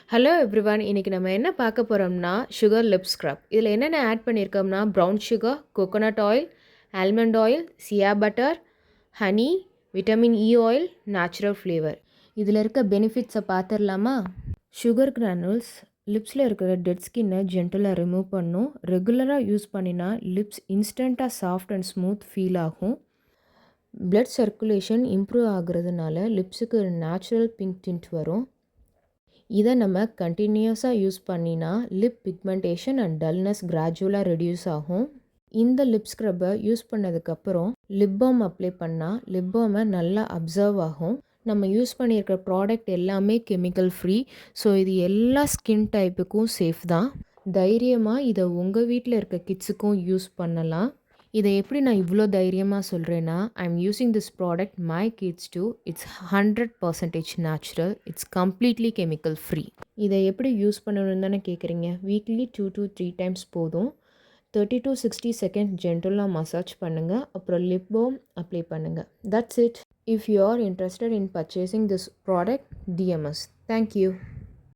Hello everyone. இன்னைக்கு நம்ம என்ன பார்க்க போறோம்னா, சுகர் லிப் ஸ்க்ரப். இதில என்னென்ன ஆட் பண்ணியிருக்கோம்னா, brown sugar, coconut oil, almond oil, shea butter, honey, vitamin E oil, natural flavour. இதில் இருக்க பெனிஃபிட்ஸை பார்த்துடலாமா? சுகர் கிரானுல்ஸ் லிப்ஸில் இருக்கிற டெட் ஸ்கின்னை ஜென்டலாக ரிமூவ் பண்ணும். ரெகுலராக யூஸ் பண்ணினா லிப்ஸ் இன்ஸ்டண்ட்டாக சாஃப்ட் அண்ட் ஸ்மூத் ஃபீல் ஆகும். பிளட் சர்க்குலேஷன் இம்ப்ரூவ் ஆகுறதுனால லிப்ஸுக்கு நேச்சுரல் பிங்க் டிண்ட் வரும். இதை நம்ம கண்டினியூஸாக யூஸ் பண்ணினா லிப் பிக்மெண்டேஷன் அண்ட் டல்னஸ் கிராஜுவலாக ரெடியூஸ் ஆகும். இந்த லிப் ஸ்க்ரப்பை யூஸ் பண்ணதுக்கப்புறம் லிப் பாம் அப்ளை பண்ணால் லிப் பாமை நல்லா அப்சர்வ் ஆகும். நம்ம யூஸ் பண்ணியிருக்கிற ப்ராடக்ட் எல்லாமே கெமிக்கல் ஃப்ரீ. ஸோ இது எல்லா ஸ்கின் டைப்புக்கும் சேஃப் தான். தைரியமாக இதை உங்கள் வீட்டில் இருக்க கிட்ஸுக்கும் யூஸ் பண்ணலாம். இதை எப்படி நான் இவ்வளோ தைரியமாக சொல்கிறேன்னா, I am using this product my kids too. It's 100% natural. It's completely chemical free. இதை எப்படி யூஸ் பண்ணணும்னு தானே கேட்குறீங்க? வீக்லி 2 to 3 டைம்ஸ் போதும். 30 to 60 செகண்ட் ஜென்டலாக மசாஜ் பண்ணுங்கள். அப்புறம் லிப் பாம் அப்ளை பண்ணுங்கள். That's it. If you are interested in purchasing this product, DM us. Thank you.